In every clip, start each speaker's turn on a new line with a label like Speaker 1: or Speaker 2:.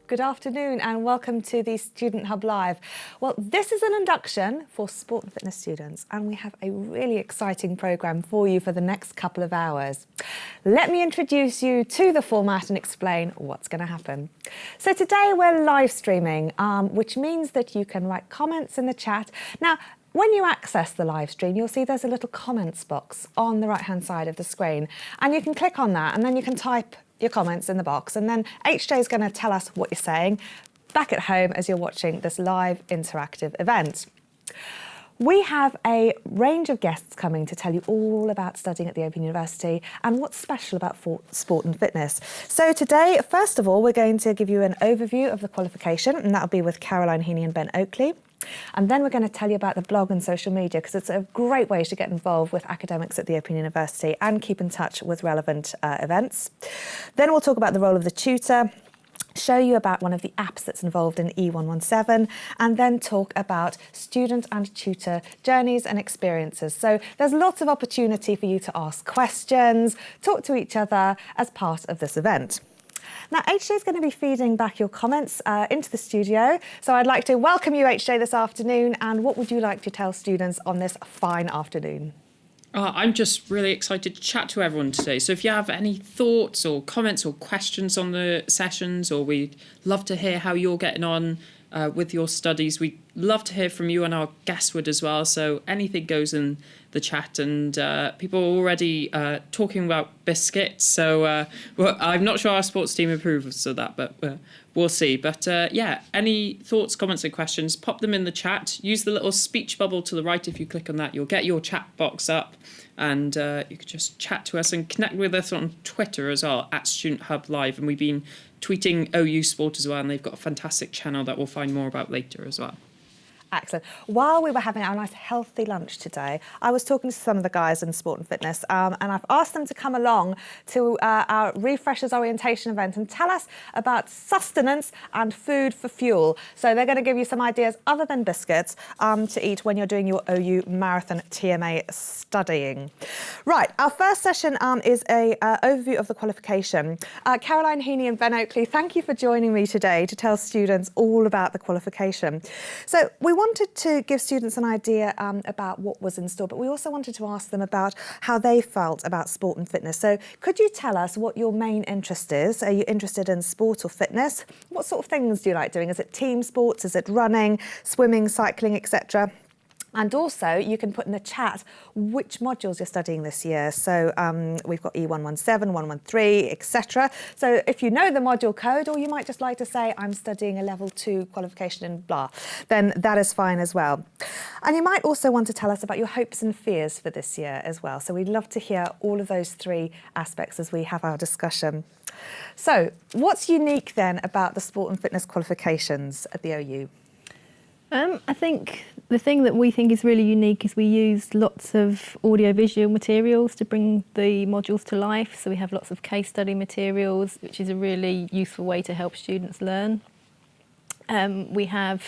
Speaker 1: Good afternoon and welcome to the Student Hub Live. Well, this is an induction for sport and fitness students and we have a really exciting programme for you for the next couple of hours. Let me introduce you to the format and explain what's going to happen. So today we're live streaming, which means that you can write comments in the chat. Now, when you access the live stream, you'll see there's a little comments box on the right-hand side of the screen and you can click on that and then you can type your comments in the box, and then HJ is going to tell us what you're saying back at home as you're watching this live interactive event. We have a range of guests coming to tell you all about studying at the Open University and what's special about sport and fitness. So today, first of all, we're going to give you an overview of the qualification, and that'll be with Caroline Heaney and Ben Oakley. And then we're going to tell you about the blog and social media, because it's a great way to get involved with academics at the Open University and keep in touch with relevant events. Then we'll talk about the role of the tutor, show you about one of the apps that's involved in E117, and then talk about student and tutor journeys and experiences. So there's lots of opportunity for you to ask questions, talk to each other as part of this event. Now, HJ is going to be feeding back your comments into the studio. So I'd like to welcome you, HJ, this afternoon. And what would you like to tell students on this fine afternoon?
Speaker 2: I'm just really excited to chat to everyone today. So if you have any thoughts or comments or questions on the sessions, or we'd love to hear how you're getting on with your studies, we'd love to hear from you, and our guests would as well. So anything goes in the chat, and people are already talking about biscuits. So well, I'm not sure our sports team approves of that, but we'll see. But yeah, any thoughts, comments and questions, pop them in the chat. Use the little speech bubble to the right. If you click on that, you'll get your chat box up, and you can just chat to us and connect with us on Twitter as well, at Student Hub Live. And we've been tweeting OU Sport as well, and they've got a fantastic channel that we'll find more about later as well.
Speaker 1: Excellent. While we were having our nice healthy lunch today, I was talking to some of the guys in sport and fitness, and I've asked them to come along to our Refreshers Orientation event and tell us about sustenance and food for fuel. So they're going to give you some ideas other than biscuits to eat when you're doing your OU Marathon TMA studying. Right, our first session is a overview of the qualification. Caroline Heaney and Ben Oakley, thank you for joining me today to tell students all about the qualification. So we wanted to give students an idea about what was in store, but we also wanted to ask them about how they felt about sport and fitness. So could you tell us what your main interest is? Are you interested in sport or fitness? What sort of things do you like doing? Is it team sports? Is it running, swimming, cycling, etc.? And also, you can put in the chat which modules you're studying this year. So we've got E117, 113, etc. So if you know the module code, or you might just like to say, I'm studying a level 2 qualification in blah, then that is fine as well. And you might also want to tell us about your hopes and fears for this year as well. So we'd love to hear all of those three aspects as we have our discussion. So what's unique then about the sport and fitness qualifications at the OU?
Speaker 3: I think the thing that we think is really unique is we use lots of audiovisual materials to bring the modules to life. So we have lots of case study materials, which is a really useful way to help students learn. We have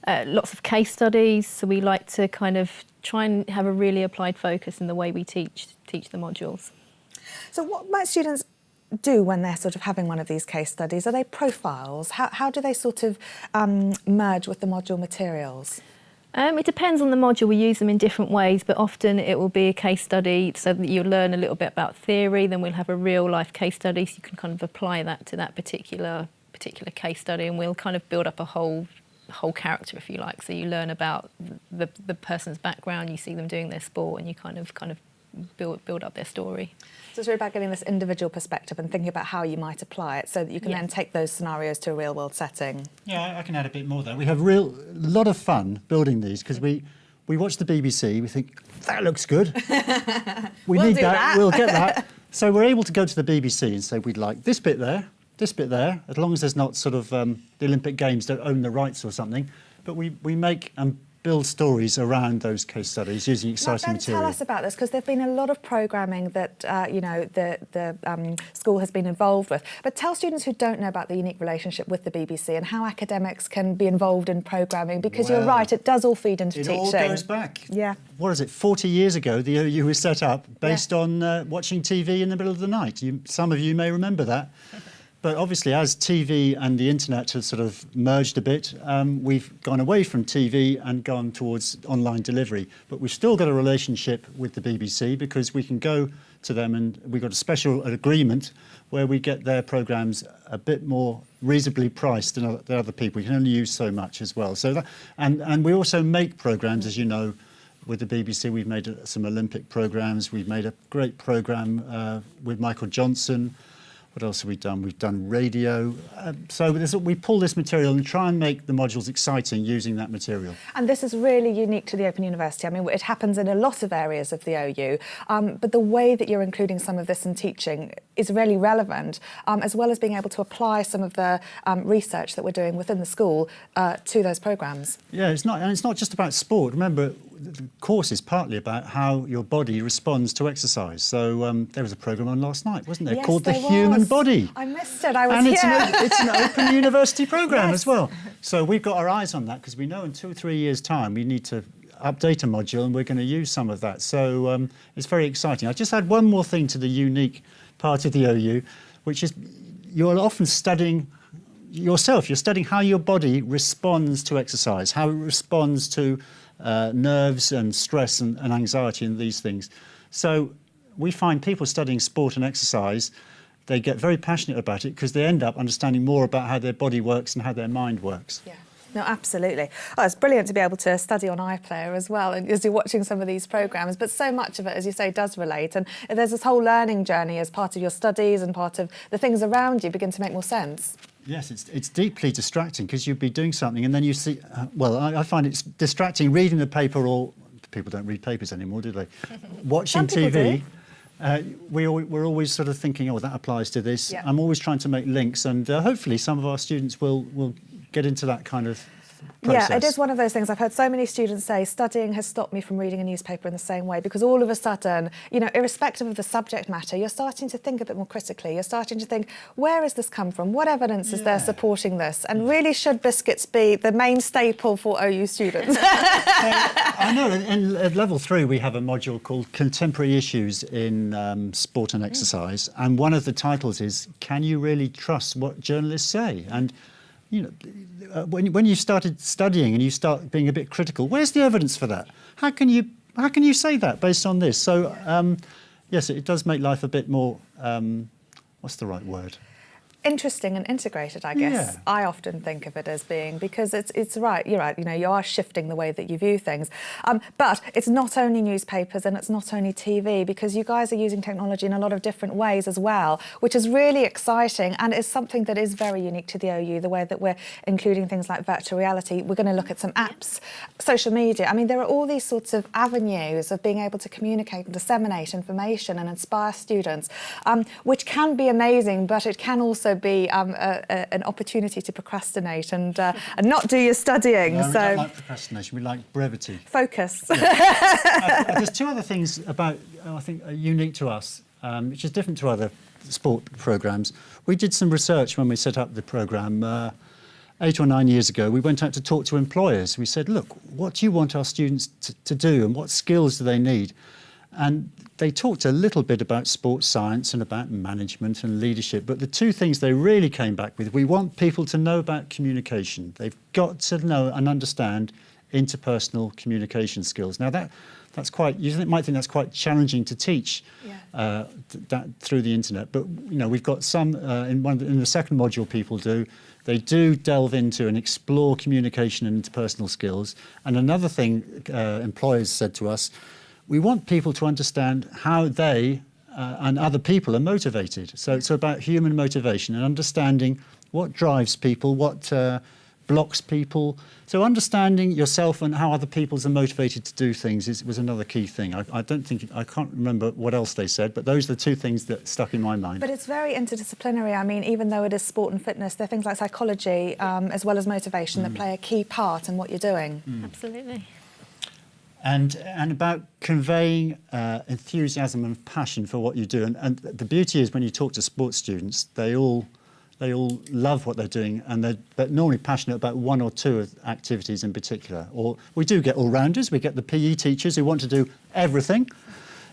Speaker 3: lots of case studies, so we like to kind of try and have a really applied focus in the way we teach the modules.
Speaker 1: So what might students do when they're sort of having one of these case studies? Are they profiles? How do they sort of merge with the module materials?
Speaker 3: It depends on the module. We use them in different ways, but often it will be a case study so that you'll learn a little bit about theory, then we'll have a real life case study so you can kind of apply that to that particular case study, and we'll kind of build up a whole character, if you like. So you learn about the person's background, you see them doing their sport, and you kind of build up their story.
Speaker 1: So it's really about getting this individual perspective and thinking about how you might apply it so that you can then take those scenarios to a real world setting.
Speaker 4: Yeah, I can add a bit more there. We have a lot of fun building these because we watch the BBC, we think, that looks good. We'll need that, we'll get that. So we're able to go to the BBC and say, we'd like this bit there, as long as there's not sort of the Olympic Games don't own the rights or something. But we make and build stories around those case studies using exciting material.
Speaker 1: Tell us about this, because there's been a lot of programming that the school has been involved with. But tell students who don't know about the unique relationship with the BBC and how academics can be involved in programming, because you're right, it does all feed into teaching.
Speaker 4: It all goes back.
Speaker 1: Yeah.
Speaker 4: What is it? 40 years ago, the OU was set up based on watching TV in the middle of the night. Some of you may remember that. But obviously, as TV and the internet have sort of merged a bit, we've gone away from TV and gone towards online delivery. But we've still got a relationship with the BBC because we can go to them, and we've got a special agreement where we get their programmes a bit more reasonably priced than other people. We can only use so much as well. So that, and we also make programmes, as you know. With the BBC, we've made some Olympic programmes. We've made a great programme with Michael Johnson. What else have we done? We've done radio. We pull this material and try and make the modules exciting using that material.
Speaker 1: And this is really unique to the Open University. I mean, it happens in a lot of areas of the OU, but the way that you're including some of this in teaching is really relevant, as well as being able to apply some of the research that we're doing within the school to those programmes.
Speaker 4: Yeah, it's not just about sport. Remember, the course is partly about how your body responds to exercise. So there was a programme on last night, wasn't there,
Speaker 1: Yes,
Speaker 4: called The
Speaker 1: there
Speaker 4: Human
Speaker 1: was.
Speaker 4: Body.
Speaker 1: I missed it. I was
Speaker 4: and
Speaker 1: here.
Speaker 4: it's an Open University programme
Speaker 1: Yes.
Speaker 4: as well. So we've got our eyes on that because we know in 2 or 3 years' time we need to update a module and we're going to use some of that. So it's very exciting. I just add one more thing to the unique part of the OU, which is you're often studying yourself. You're studying how your body responds to exercise, how it responds to nerves and stress and anxiety and these things. So we find people studying sport and exercise, they get very passionate about it because they end up understanding more about how their body works and how their mind works.
Speaker 1: Yeah. No, absolutely. Oh, it's brilliant to be able to study on iPlayer as well, and as you're watching some of these programmes, but so much of it, as you say, does relate. And there's this whole learning journey as part of your studies and part of the things around you begin to make more sense.
Speaker 4: Yes, it's deeply distracting because you'd be doing something and then you see, I find it's distracting reading the paper, or people don't read papers anymore, do they? Watching
Speaker 1: Some people
Speaker 4: TV. We're always sort of thinking, oh, that applies to this.
Speaker 1: Yeah.
Speaker 4: I'm always trying to make links, and hopefully some of our students will get into that kind of process.
Speaker 1: Yeah, it is one of those things. I've heard so many students say studying has stopped me from reading a newspaper in the same way, because all of a sudden, you know, irrespective of the subject matter, you're starting to think a bit more critically. You're starting to think, where has this come from? What evidence is there supporting this? And really, should biscuits be the main staple for OU students?
Speaker 4: I know, at level 3 we have a module called Contemporary Issues in Sport and Exercise, and one of the titles is, can you really trust what journalists say? And you know, when you started studying and you start being a bit critical, where's the evidence for that? How can you say that based on this? So yes, it does make life a bit more, what's the right word?
Speaker 1: Interesting and integrated, I guess.
Speaker 4: Yeah.
Speaker 1: I often think of it as being, because it's right, you're right, you know, you are shifting the way that you view things. But it's not only newspapers and it's not only TV, because you guys are using technology in a lot of different ways as well, which is really exciting and is something that is very unique to the OU, the way that we're including things like virtual reality. We're going to look at some apps, social media. I mean, there are all these sorts of avenues of being able to communicate and disseminate information and inspire students, which can be amazing, but it can also be an opportunity to procrastinate and not do your studying.
Speaker 4: No, we don't like procrastination, we like brevity.
Speaker 1: Focus.
Speaker 4: There's 2 other things about, I think, are unique to us, which is different to other sport programmes. We did some research when we set up the programme 8 or 9 years ago. We went out to talk to employers. We said, look, what do you want our students to do and what skills do they need? And they talked a little bit about sports science and about management and leadership, but the 2 things they really came back with, we want people to know about communication. They've got to know and understand interpersonal communication skills. Now that's quite, might think that's quite challenging to teach that through the internet, but you know, we've got some, in the second module people do, they do delve into and explore communication and interpersonal skills. And another thing employers said to us, we want people to understand how they and other people are motivated. So it's about human motivation and understanding what drives people, what blocks people. So understanding yourself and how other people are motivated to do things was another key thing. I can't remember what else they said, but those are the 2 things that stuck in my mind.
Speaker 1: But it's very interdisciplinary. I mean, even though it is sport and fitness, there are things like psychology as well as motivation that play a key part in what you're doing.
Speaker 3: Absolutely.
Speaker 4: And about conveying enthusiasm and passion for what you do. And the beauty is when you talk to sports students, they all love what they're doing, and they're normally passionate about 1 or 2 activities in particular. Or we do get all-rounders. We get the PE teachers who want to do everything.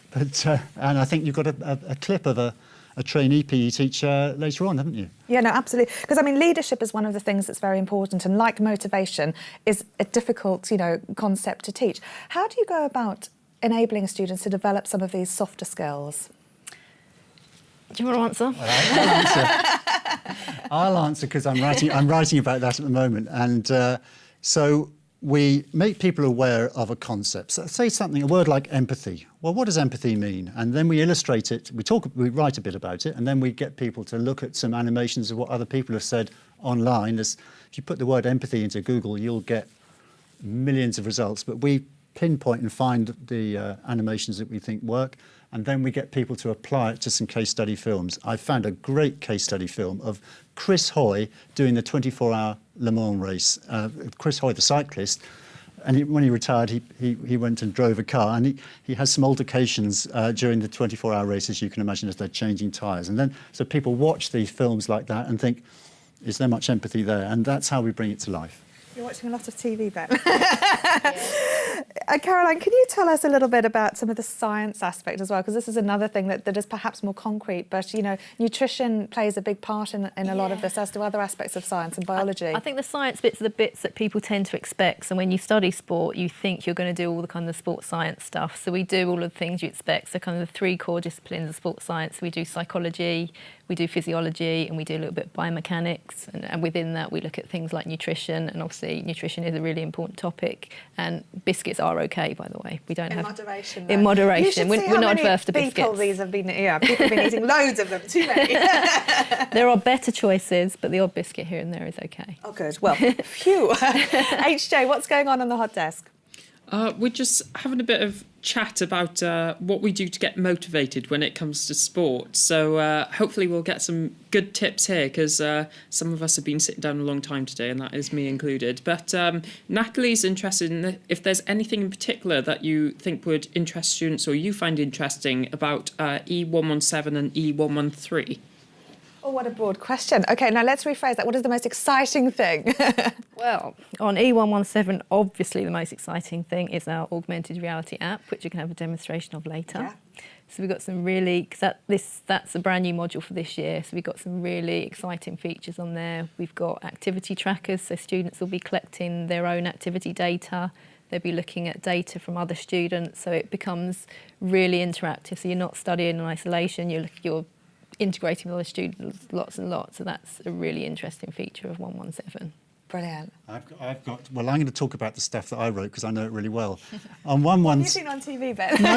Speaker 4: But and I think you've got a clip of a a trainee PE teacher later on, haven't you?
Speaker 1: Yeah, no, absolutely. Because, I mean, leadership is one of the things that's very important, and like motivation, is a difficult, concept to teach. How do you go about enabling students to develop some of these softer skills?
Speaker 3: Do you want to answer?
Speaker 4: I'll answer because I'm writing about that at the moment. And so we make people aware of a concept. So say a word like empathy. Well, what does empathy mean? And then we illustrate it. We write a bit about it, and then we get people to look at some animations of what other people have said online. If you put the word empathy into Google, you'll get millions of results. But we pinpoint and find the animations that we think work, and then we get people to apply it to some case study films. I found a great case study film of Chris Hoy doing the 24-hour Le Mans race. Chris Hoy, the cyclist, and when he retired, he went and drove a car, and he has some altercations during the 24-hour race, as you can imagine, as they're changing tyres. And then, so people watch these films like that and think, is there much empathy there? And that's how we bring it to life.
Speaker 1: You're watching a lot of TV, Ben. Caroline, can you tell us a little bit about some of the science aspect as well? Because this is another thing that is perhaps more concrete, but, nutrition plays a big part in a lot of this, as do other aspects of science and biology.
Speaker 3: I think the science bits are the bits that people tend to expect. So when you study sport, you think you're going to do all the kind of sports science stuff. So we do all of the things you expect. So kind of the 3 core disciplines of sports science. We do psychology, we do physiology, and we do a little bit of biomechanics. And within that, we look at things like nutrition. And obviously, nutrition is a really important topic. And biscuits are okay, by the way. We don't
Speaker 1: in
Speaker 3: have
Speaker 1: moderation.
Speaker 3: In moderation. We're not adverse to biscuits.
Speaker 1: People have been eating loads of them. Too many.
Speaker 3: There are better choices, but the odd biscuit here and there is okay.
Speaker 1: Oh, good. Well, phew. HJ, what's going on the hot desk?
Speaker 2: We're just having a bit of chat about what we do to get motivated when it comes to sport. So hopefully we'll get some good tips here, because some of us have been sitting down a long time today, and that is me included. But Natalie's interested in if there's anything in particular that you think would interest students or you find interesting about E117 and E113.
Speaker 1: Oh, what a broad question. OK, now let's rephrase that. What is the most exciting thing?
Speaker 3: Well, on E117, obviously the most exciting thing is our Augmented Reality App, which you can have a demonstration of later.
Speaker 1: Yeah.
Speaker 3: So we've got some really, because that's a brand new module for this year, so we've got some really exciting features on there. We've got activity trackers, so students will be collecting their own activity data. They'll be looking at data from other students, so it becomes really interactive. So you're not studying in isolation, you're integrating with other students lots and lots. So that's a really interesting feature of 117.
Speaker 1: Brilliant.
Speaker 4: I've got. Well, I'm going to talk about the stuff that I wrote because I know it really well. On 117.
Speaker 1: You've been on TV, Ben.
Speaker 3: No.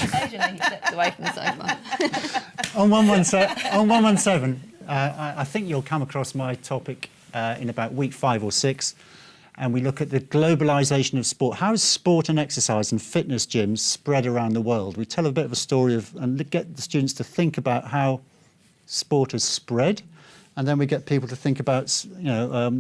Speaker 3: Occasionally he steps away from the sofa.
Speaker 4: On 117, I think you'll come across my topic in about week 5 or 6. And we look at the globalisation of sport. How is sport and exercise and fitness gyms spread around the world? We tell a bit of a story and get the students to think about how sport has spread, and then we get people to think about,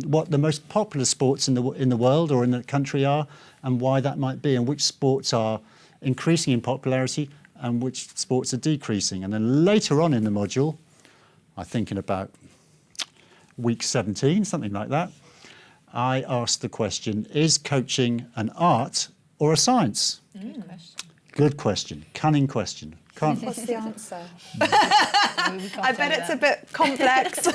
Speaker 4: what the most popular sports in the world or in the country are, and why that might be, and which sports are increasing in popularity and which sports are decreasing. And then later on in the module, I think in about week 17, something like that, I asked the question, is coaching an art or a science? Good question. Cunning question.
Speaker 1: What's the answer? I bet it's a bit complex.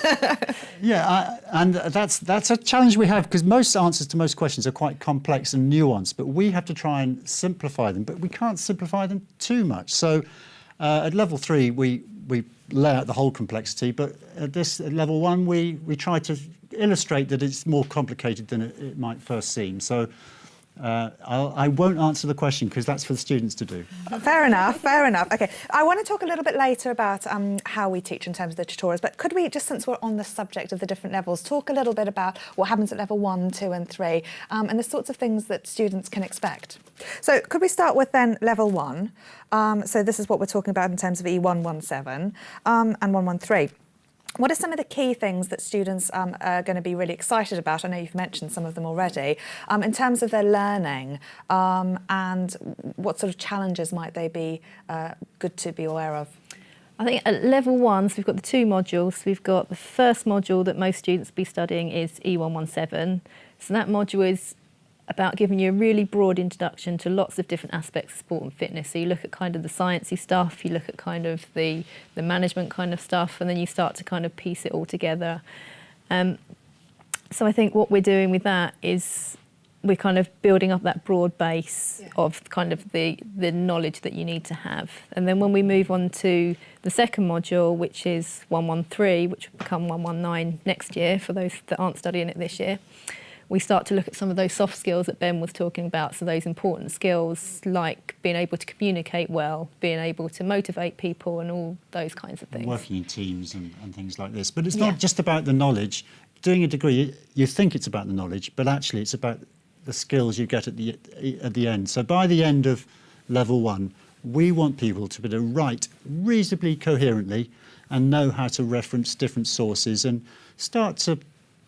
Speaker 4: And that's a challenge we have, because most answers to most questions are quite complex and nuanced, but we have to try and simplify them, but we can't simplify them too much. So at level 3, we lay out the whole complexity, but at level 1, we try to illustrate that it's more complicated than it might first seem. So I won't answer the question because that's for the students to do.
Speaker 1: Fair enough. OK, I want to talk a little bit later about how we teach in terms of the tutorials, but could we, just since we're on the subject of the different levels, talk a little bit about what happens at level 1, 2 and 3 and the sorts of things that students can expect? So could we start with then level 1? So this is what we're talking about in terms of E117 and 113. What are some of the key things that students are going to be really excited about? I know you've mentioned some of them already. In terms of their learning, and what sort of challenges might they be good to be aware of?
Speaker 3: I think at level 1, so we've got the 2 modules. We've got the first module that most students will be studying is E117. So that module is about giving you a really broad introduction to lots of different aspects of sport and fitness. So you look at kind of the sciencey stuff, you look at kind of the management kind of stuff, and then you start to kind of piece it all together. So I think what we're doing with that is we're kind of building up that broad base of kind of the knowledge that you need to have. And then when we move on to the second module, which is 113, which will become 119 next year for those that aren't studying it this year, we start to look at some of those soft skills that Ben was talking about. So those important skills like being able to communicate well, being able to motivate people and all those kinds of things.
Speaker 4: Working in teams and things like this. But it's not just about the knowledge. Doing a degree, you think it's about the knowledge, but actually it's about the skills you get at the end. So by the end of level 1, we want people to be able to write reasonably coherently and know how to reference different sources and start to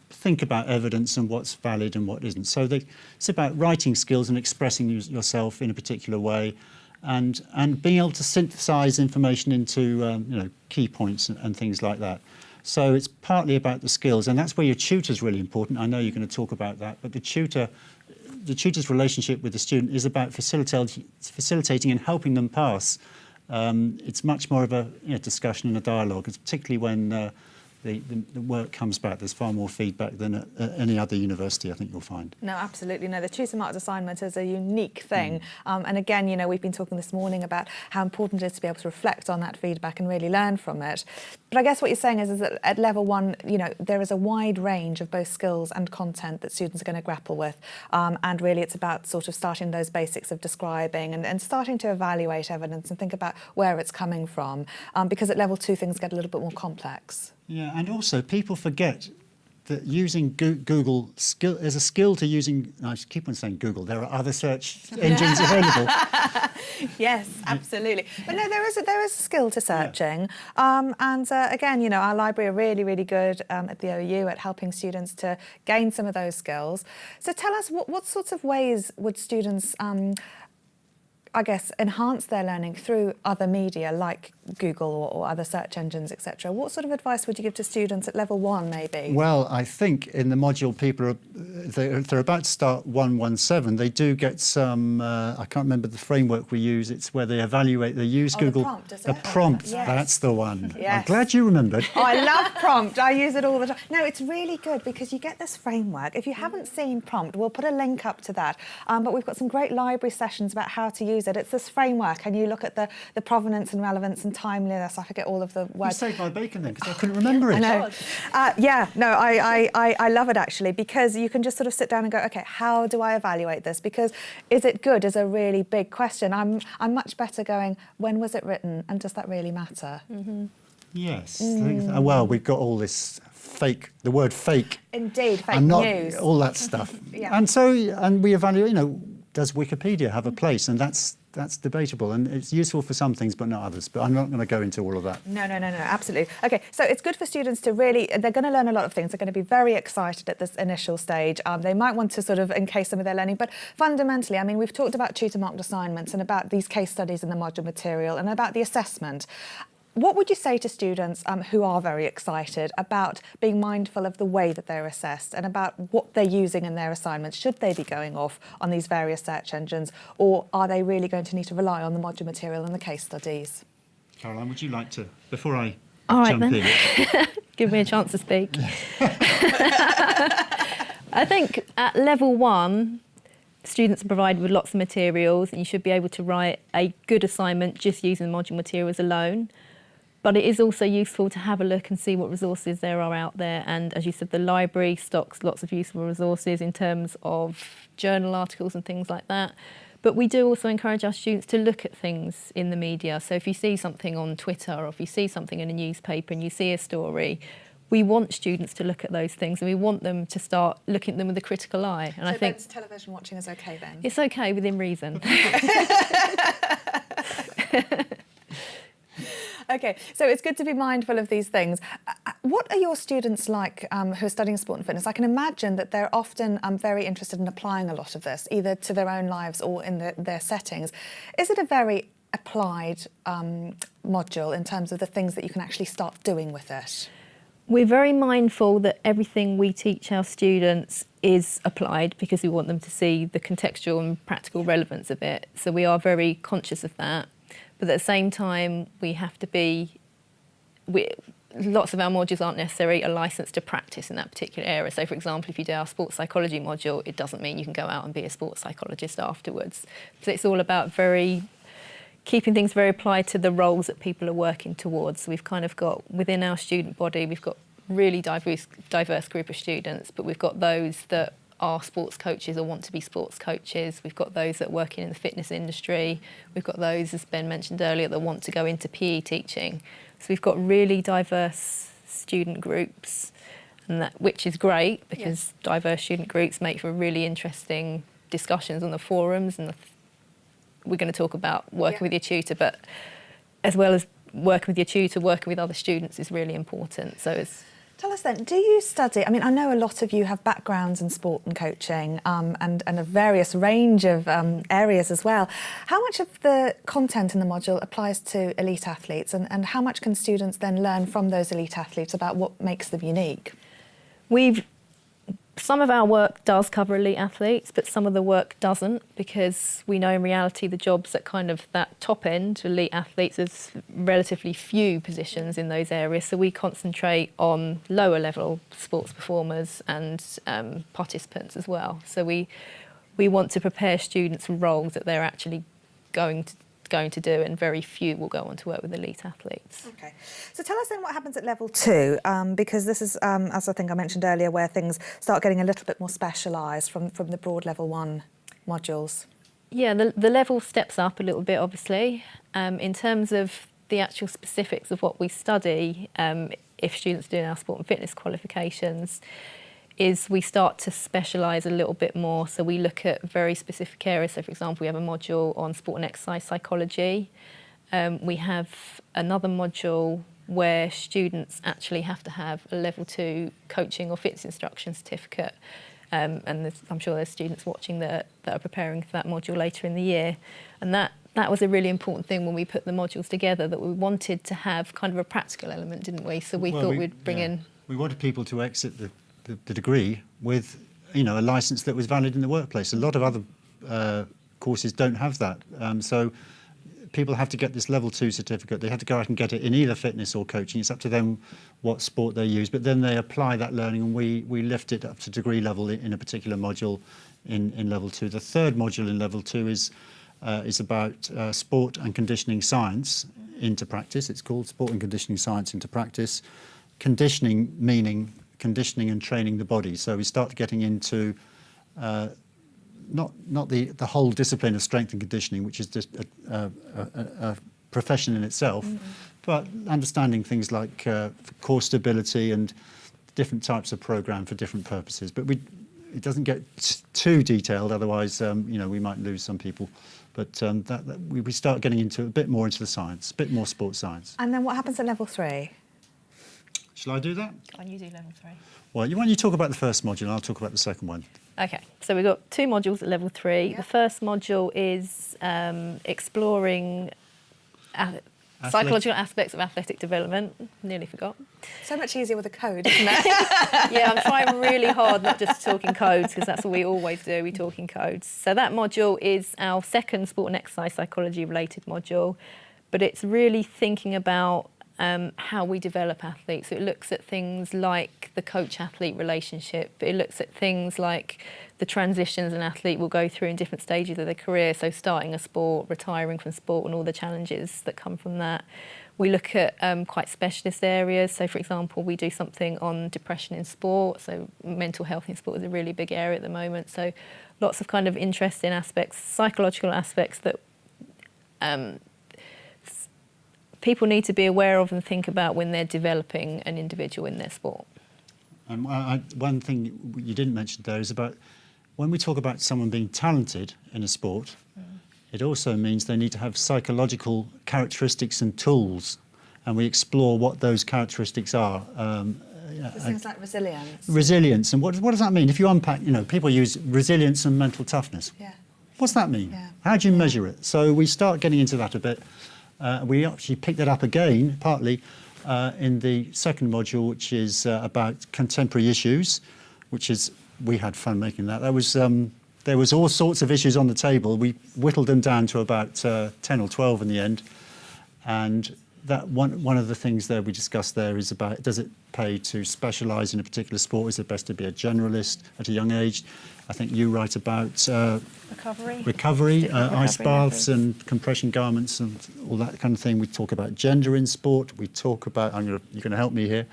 Speaker 4: think about evidence and what's valid and what isn't. So it's about writing skills and expressing yourself in a particular way, and being able to synthesize information into key points and things like that. So it's partly about the skills, and that's where your tutor is really important. I know you're going to talk about that, but the tutor's relationship with the student is about facilitating and helping them pass. It's much more of a discussion and a dialogue, particularly when the work comes back. There's far more feedback than at any other university, I think you'll find.
Speaker 1: No, absolutely. No, the tutor marked assignment is a unique thing. And again, we've been talking this morning about how important it is to be able to reflect on that feedback and really learn from it. But I guess what you're saying is that at level 1, there is a wide range of both skills and content that students are going to grapple with. And really it's about sort of starting those basics of describing and starting to evaluate evidence and think about where it's coming from. Because at level 2, things get a little bit more complex.
Speaker 4: Yeah, and also people forget that using Google is a skill to using. I keep on saying Google. There are other search engines available.
Speaker 1: Yes, absolutely. But no, there is a skill to searching. Again, our library are really, really good at the OU at helping students to gain some of those skills. So tell us, what sorts of ways would students enhance their learning through other media like Google or other search engines, etc. What sort of advice would you give to students at level 1, maybe?
Speaker 4: Well, I think in the module they're about to start 117, they do get some, I can't remember the framework we use, it's where they use Google.
Speaker 1: The prompt, is it?
Speaker 4: The prompt,
Speaker 1: Yes.
Speaker 4: that's the one.
Speaker 1: Yes.
Speaker 4: I'm glad you remembered.
Speaker 1: Oh, I love prompt. I use it all the time. No, it's really good because you get this framework. If you haven't seen prompt, we'll put a link up to that. But we've got some great library sessions about how to use it. It's this framework, and you look at the provenance and relevance and timeliness. I forget all of the words.
Speaker 4: You saved my bacon then, because I couldn't remember it.
Speaker 1: I know. I love it actually, because you can just sort of sit down and go, okay, how do I evaluate this? Because is it good is a really big question. I'm much better going, when was it written, and does that really matter?
Speaker 3: Mm-hmm.
Speaker 4: Yes. Well, we've got all this the word fake.
Speaker 1: Indeed, fake
Speaker 4: and not
Speaker 1: news.
Speaker 4: all that stuff.
Speaker 1: Yeah.
Speaker 4: And we evaluate, does Wikipedia have a place? And that's debatable, and it's useful for some things but not others. But I'm not going to go into all of that.
Speaker 1: No, absolutely. Okay, so it's good for students to they're going to learn a lot of things. They're going to be very excited at this initial stage. They might want to sort of encase some of their learning, but fundamentally, we've talked about tutor-marked assignments and about these case studies in the module material and about the assessment. What would you say to students who are very excited about being mindful of the way that they're assessed and about what they're using in their assignments? Should they be going off on these various search engines, or are they really going to need to rely on the module material and the case studies?
Speaker 4: Caroline, would you like to, before I
Speaker 3: All right,
Speaker 4: jump
Speaker 3: then.
Speaker 4: in?
Speaker 3: Give me a chance to speak. I think at level 1, students are provided with lots of materials, and you should be able to write a good assignment just using the module materials alone. But it is also useful to have a look and see what resources there are out there. And as you said, the library stocks lots of useful resources in terms of journal articles and things like that. But we do also encourage our students to look at things in the media. So if you see something on Twitter, or if you see something in a newspaper and you see a story, we want students to look at those things, and we want them to start looking at them with a critical eye. And
Speaker 1: so
Speaker 3: I think
Speaker 1: Ben's television watching is okay then?
Speaker 3: it's okay within reason.
Speaker 1: Okay, so it's good to be mindful of these things. What are your students like who are studying sport and fitness? I can imagine that they're often very interested in applying a lot of this, either to their own lives or in their settings. Is it a very applied module in terms of the things that you can actually start doing with it?
Speaker 3: We're very mindful that everything we teach our students is applied because we want them to see the contextual and practical relevance of it. So we are very conscious of that. But at the same time, we have to be... lots of our modules aren't necessarily a licence to practice in that particular area. So, for example, if you do our sports psychology module, it doesn't mean you can go out and be a sports psychologist afterwards. So it's all about keeping things very applied to the roles that people are working towards. So we've kind of got, within our student body, we've got really diverse group of students, but we've got those that are sports coaches or want to be sports coaches. We've got those that are working in the fitness industry. We've got those, as Ben mentioned earlier, that want to go into PE teaching. So we've got really diverse student groups, and which is great because diverse student groups make for really interesting discussions on the forums. And we're going to talk about working with your tutor, but as well as working with your tutor, working with other students is really important. So it's...
Speaker 1: Tell us then, do you study, I mean, I know a lot of you have backgrounds in sport and coaching and a various range of areas as well. How much of the content in the module applies to elite athletes and how much can students then learn from those elite athletes about what makes them unique?
Speaker 3: Some of our work does cover elite athletes, but some of the work doesn't, because we know in reality the jobs at kind of that top end, elite athletes, there's relatively few positions in those areas. So we concentrate on lower level sports performers and participants as well. So we want to prepare students for roles that they're actually going to do, and very few will go on to work with elite athletes.
Speaker 1: Okay, so tell us then what happens at level 2, because this is, as I think I mentioned earlier, where things start getting a little bit more specialised from the broad level 1 modules.
Speaker 3: Yeah, the level steps up a little bit, obviously. In terms of the actual specifics of what we study, if students are doing our sport and fitness qualifications, is we start to specialise a little bit more. So we look at very specific areas. So, for example, we have a module on sport and exercise psychology. We have another module where students actually have to have a level 2 coaching or fitness instruction certificate. And I'm sure there's students watching that are preparing for that module later in the year. And that was a really important thing when we put the modules together, that we wanted to have kind of a practical element, didn't we? So we thought we'd bring in...
Speaker 4: We wanted people to exit the degree with, a licence that was valid in the workplace. A lot of other courses don't have that. So people have to get this level 2 certificate. They have to go out and get it in either fitness or coaching. It's up to them what sport they use, but then they apply that learning, and we lift it up to degree level in a particular module in level 2. The third module in level 2 is about sport and conditioning science into practice. It's called Sport and Conditioning Science into Practice. Conditioning meaning conditioning and training the body. So we start getting into not the whole discipline of strength and conditioning, which is just a profession in itself, but understanding things like core stability and different types of program for different purposes. But it doesn't get too detailed, otherwise we might lose some people. But we start getting into a bit more into the science, a bit more sports science.
Speaker 1: And then what happens at level 3?
Speaker 4: Shall I do that?
Speaker 3: Can you do level 3?
Speaker 4: Well, why don't you talk about the first module and I'll talk about the second one.
Speaker 3: Okay, so we've got 2 modules at level 3.
Speaker 1: Yep.
Speaker 3: The first module is exploring psychological aspects of athletic development. Nearly forgot.
Speaker 1: So much easier with a code, isn't it?
Speaker 3: Yeah, I'm trying really hard not just to talk in codes, because that's what we always do, we talk in codes. So that module is our second sport and exercise psychology related module, but it's really thinking about how we develop athletes. So it looks at things like the coach-athlete relationship. It looks at things like the transitions an athlete will go through in different stages of their career, so starting a sport, retiring from sport, and all the challenges that come from that. We look at quite specialist areas. So, for example, we do something on depression in sport. So mental health in sport is a really big area at the moment. So lots of kind of interesting aspects, psychological aspects that people need to be aware of and think about when they're developing an individual in their sport.
Speaker 4: And one thing you didn't mention there is about when we talk about someone being talented in a sport, it also means they need to have psychological characteristics and tools, and we explore what those characteristics are.
Speaker 1: Things like resilience.
Speaker 4: Resilience, and what does that mean? If you unpack, people use resilience and mental toughness.
Speaker 1: Yeah.
Speaker 4: What's that mean?
Speaker 1: Yeah.
Speaker 4: How do you measure it? So we start getting into that a bit. We actually picked that up again, partly, in the second module, which is about contemporary issues, which is we had fun making that. There was all sorts of issues on the table. We whittled them down to about 10 or 12 in the end. And that one of the things there we discussed there is about, does it pay to specialise in a particular sport? Is it best to be a generalist at a young age? I think you write about recovery, ice baths and compression garments and all that kind of thing. We talk about gender in sport. We talk about, you're going to help me here.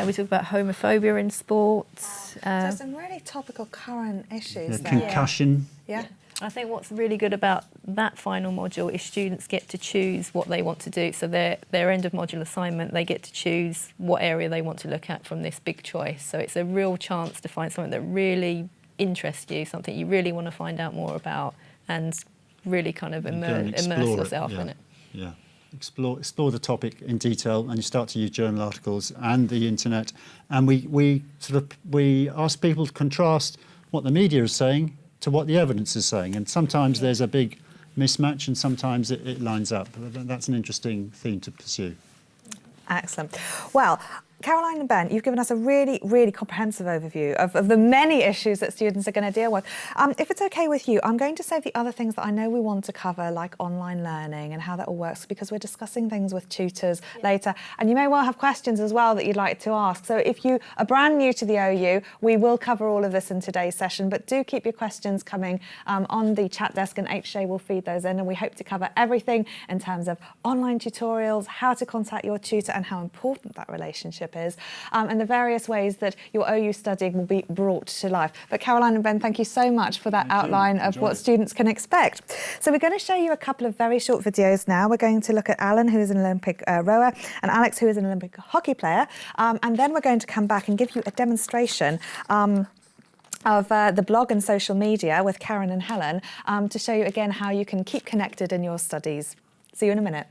Speaker 3: We talk about homophobia in sports.
Speaker 1: So some really topical current issues there.
Speaker 4: Concussion.
Speaker 1: Yeah.
Speaker 3: I think what's really good about that final module is students get to choose what they want to do. So their end of module assignment, they get to choose what area they want to look at from this big choice. So it's a real chance to find something that really interests you, something you really want to find out more about, and really kind of immerse yourself in it.
Speaker 4: Yeah. Explore the topic in detail, and you start to use journal articles and the internet. And we ask people to contrast what the media is saying to what the evidence is saying. And sometimes there's a big mismatch, and sometimes it lines up. That's an interesting theme to pursue.
Speaker 1: Excellent. Well, Caroline and Ben, you've given us a really, really comprehensive overview of the many issues that students are going to deal with. If it's okay with you, I'm going to save the other things that I know we want to cover, like online learning and how that all works, because we're discussing things with tutors later. And you may well have questions as well that you'd like to ask. So if you are brand new to the OU, we will cover all of this in today's session, but do keep your questions coming on the chat desk, and HJ will feed those in. And we hope to cover everything in terms of online tutorials, how to contact your tutor and how important that relationship is, and the various ways that your OU studying will be brought to life. But Caroline and Ben, thank you so much for that outline of what students can expect. So we're going to show you a couple of very short videos now. We're going to look at Alan, who is an Olympic rower, and Alex, who is an Olympic hockey player. And then we're going to come back and give you a demonstration of the blog and social media with Karen and Helen to show you again how you can keep connected in your studies. See you in a minute.